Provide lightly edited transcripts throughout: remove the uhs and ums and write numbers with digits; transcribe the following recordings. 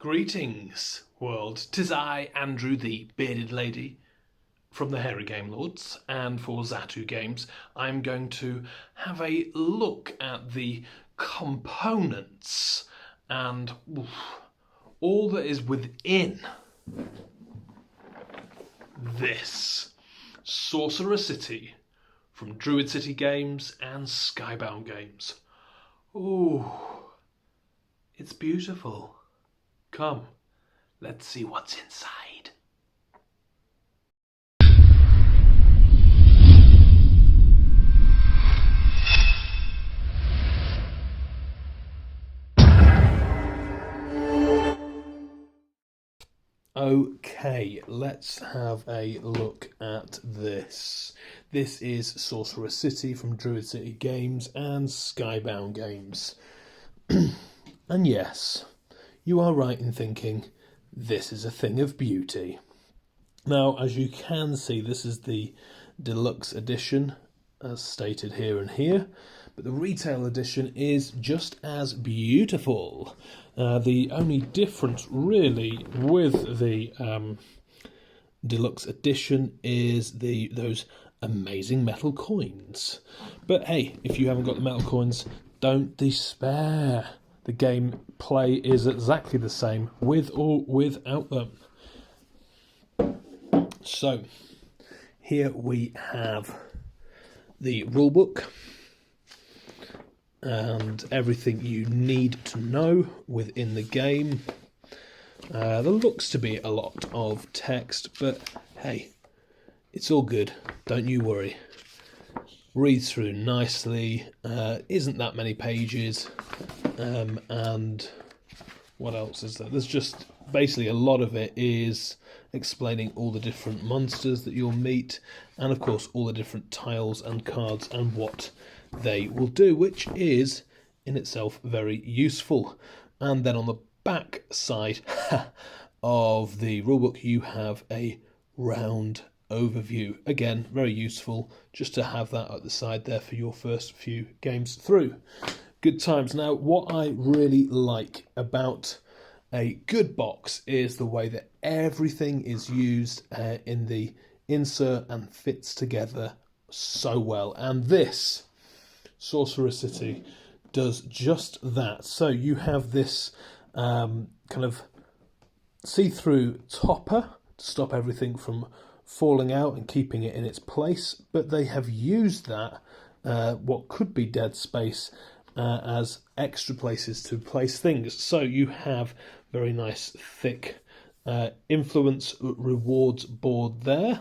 Greetings, world. 'Tis I, Andrew, the bearded lady from the Hairy Game Lords, and for Zatu Games, I'm going to have a look at the components and all that is within this Sorcerer City from Druid City Games and Skybound Games. Ooh, it's beautiful. Come, let's see what's inside. Okay, let's have a look at this. This is Sorcerer City from Druid City Games and Skybound Games. And yes, you are right in thinking this is a thing of beauty. Now, as you can see, this is the deluxe edition, as stated here and here, but the retail edition is just as beautiful. The only difference really with the deluxe edition is those amazing metal coins. But hey, if you haven't got the metal coins, don't despair. The gameplay is exactly the same with or without them. So here we have the rulebook and everything you need to know within the game. There looks to be a lot of text, but hey, it's all good, don't you worry. Reads through nicely, isn't that many pages, and what else is there? There's just basically a lot of it is explaining all the different monsters that you'll meet, and of course all the different tiles and cards and what they will do, which is in itself very useful. And then on the back side of the rulebook you have a round overview. Again, very useful just to have that at the side there for your first few games through. Good times. Now, what I really like about a good box is the way that everything is used in the insert and fits together so well. And this Sorcerer City does just that. So you have this kind of see-through topper to stop everything from falling out and keeping it in its place, but they have used that, what could be dead space, as extra places to place things. So you have very nice thick influence rewards board there,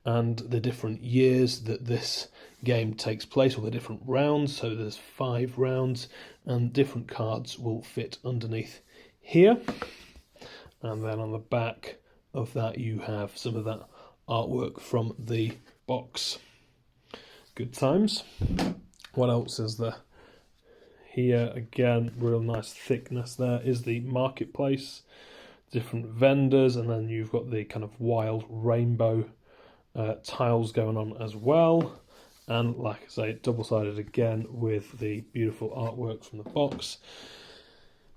and the different years that this game takes place, or the different rounds. So there's 5 rounds, and different cards will fit underneath here. And then on the back of that you have some of that artwork from the box. Good times. What else is there? Here again, real nice thickness. There is the marketplace, different vendors, and then you've got the kind of wild rainbow tiles going on as well. And like I say, double-sided again with the beautiful artwork from the box.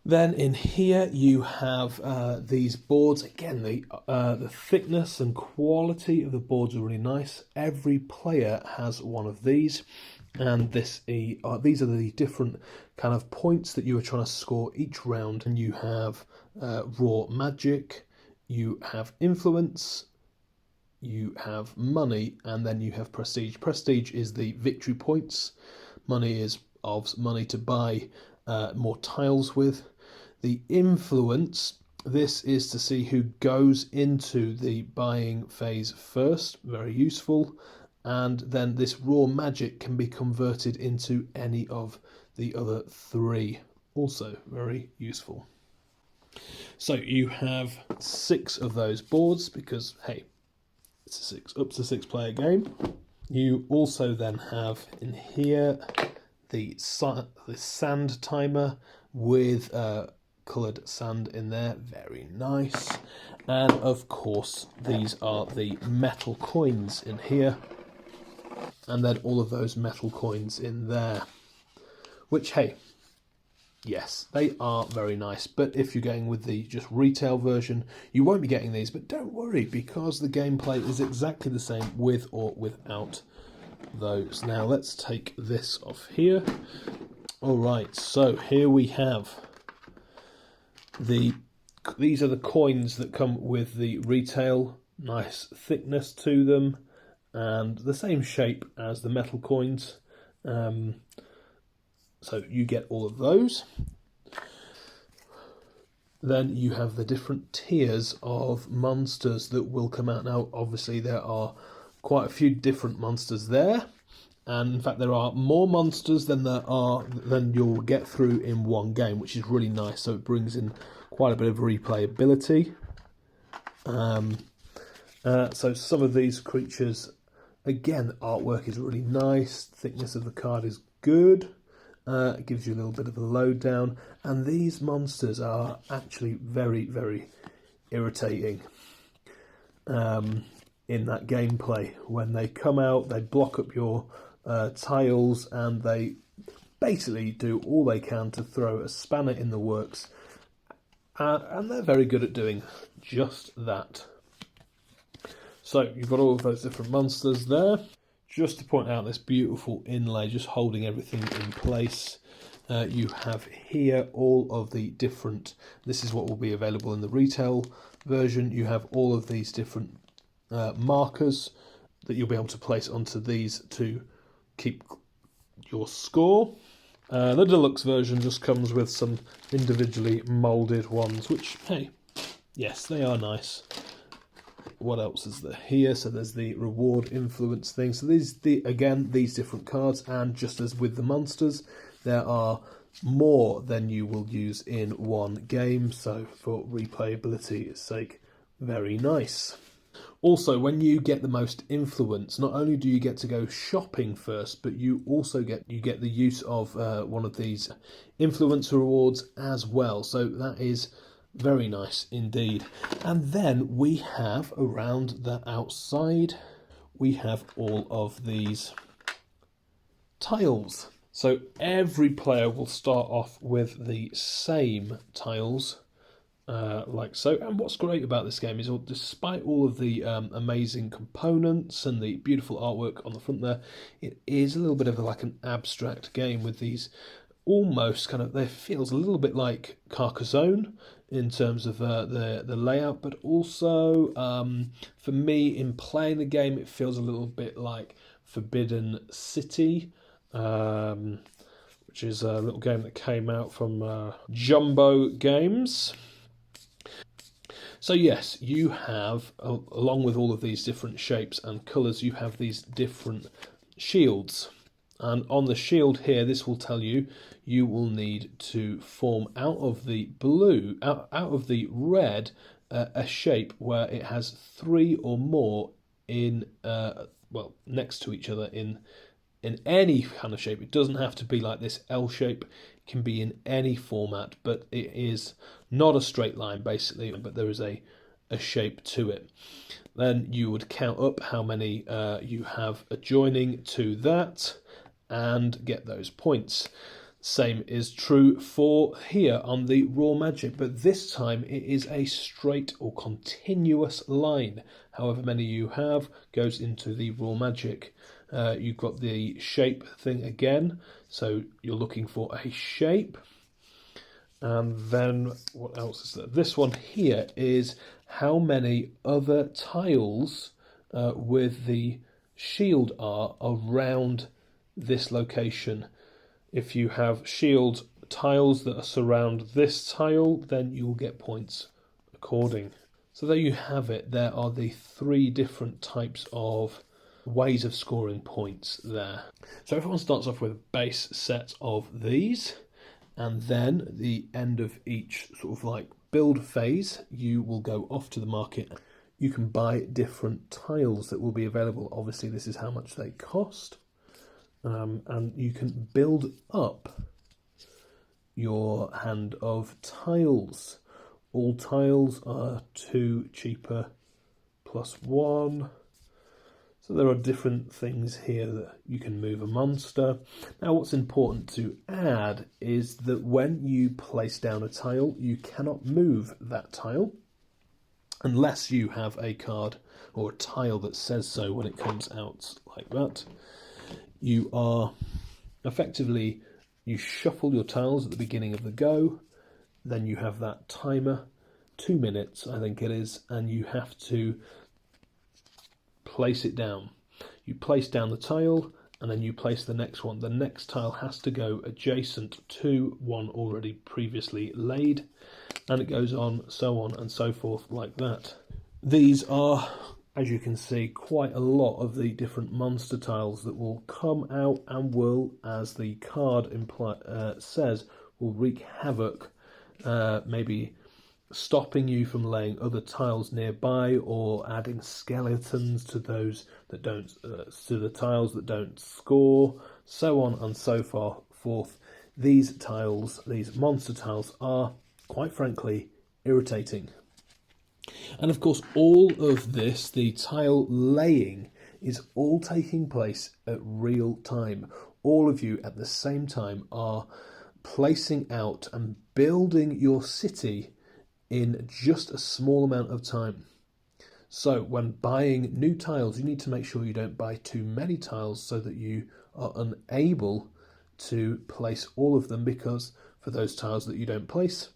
Then in here you have these boards. Again, the thickness and quality of the boards are really nice. Every player has one of these, and these are the different kind of points that you are trying to score each round. And you have raw magic, you have influence, you have money, and then you have prestige. Prestige is the victory points. Money is money to buy more tiles with. The influence, this is to see who goes into the buying phase first, very useful. And then this raw magic can be converted into any of the other 3, also very useful. So you have 6 of those boards because, hey, it's up to 6 player game. You also then have in here the sand timer with coloured sand in there, very nice. And of course these are the metal coins in here, and then all of those metal coins in there, which, hey, yes, they are very nice. But if you're going with the just retail version, you won't be getting these. But don't worry, because the gameplay is exactly the same with or without those. Now let's take this off here. Alright, so here we have these are the coins that come with the retail. Nice thickness to them and the same shape as the metal coins. So you get all of those. Then you have the different tiers of monsters that will come out. Now obviously there are quite a few different monsters there. And in fact, there are more monsters than you'll get through in one game, which is really nice. So it brings in quite a bit of replayability. So some of these creatures, again, the artwork is really nice. Thickness of the card is good. It gives you a little bit of a lowdown. And these monsters are actually very, very irritating. In that gameplay, when they come out, they block up your tiles, and they basically do all they can to throw a spanner in the works, and they're very good at doing just that. So you've got all of those different monsters there. Just to point out this beautiful inlay, just holding everything in place. You have here all of the different, this is what will be available in the retail version. You have all of these different markers that you'll be able to place onto these to keep your score. The deluxe version just comes with some individually moulded ones, which, hey, yes, they are nice. What else is there here? So there's the reward influence thing. So these different cards, and just as with the monsters, there are more than you will use in one game. So for replayability's sake, very nice. Also, when you get the most influence, not only do you get to go shopping first, but you also get the use of one of these influence rewards as well. So that is very nice indeed. And then we have around the outside, we have all of these tiles. So every player will start off with the same tiles, like so. And what's great about this game is, despite all of the amazing components and the beautiful artwork on the front there, it is a little bit of like an abstract game with these almost kind of, it feels a little bit like Carcassonne in terms of the layout, but also for me, in playing the game, it feels a little bit like Forbidden City, which is a little game that came out from Jumbo Games. So yes, you have, along with all of these different shapes and colours, you have these different shields. And on the shield here, this will tell you, you will need to form out of the blue, out of the red, a shape where it has 3 or more in, next to each other in any kind of shape. It doesn't have to be like this L shape. It can be in any format, but it is not a straight line basically, but there is a shape to it. Then you would count up how many you have adjoining to that and get those points. Same is true for here on the raw magic, but this time it is a straight or continuous line. However many you have goes into the raw magic. You've got the shape thing again, so you're looking for a shape. And then what else is there? This one here is how many other tiles with the shield are around this location. If you have shield tiles that surround this tile, then you will get points according. So there you have it. There are the 3 different types of ways of scoring points there. So everyone starts off with a base set of these, and then at the end of each sort of like build phase, you will go off to the market. You can buy different tiles that will be available. Obviously, this is how much they cost. And you can build up your hand of tiles. All tiles are 2 cheaper plus 1. So there are different things here that you can move a monster. Now what's important to add is that when you place down a tile, you cannot move that tile unless you have a card or a tile that says so when it comes out like that. You are effectively, you shuffle your tiles at the beginning of the go, then you have that timer, 2 minutes I think it is, and you have to place it down. You place down the tile and then you place the next one. The next tile has to go adjacent to one already previously laid, and it goes on, so on and so forth like that. These are, as you can see, quite a lot of the different monster tiles that will come out and will, as the card says, will wreak havoc, maybe stopping you from laying other tiles nearby or adding skeletons to those that don't, to the tiles that don't score, so on and so forth. These tiles, these monster tiles, are quite frankly irritating. And of course, all of this, the tile laying, is all taking place at real time. All of you at the same time are placing out and building your city in just a small amount of time. So when buying new tiles, you need to make sure you don't buy too many tiles so that you are unable to place all of them, because for those tiles that you don't place,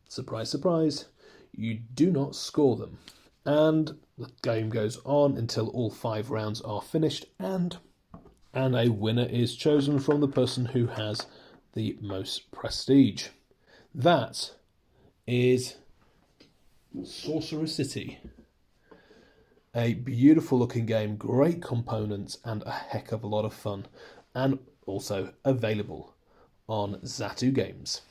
surprise, surprise, you do not score them. And the game goes on until all 5 rounds are finished and a winner is chosen from the person who has the most prestige. That is Sorcerer City. A beautiful looking game, great components and a heck of a lot of fun, and also available on Zatu Games.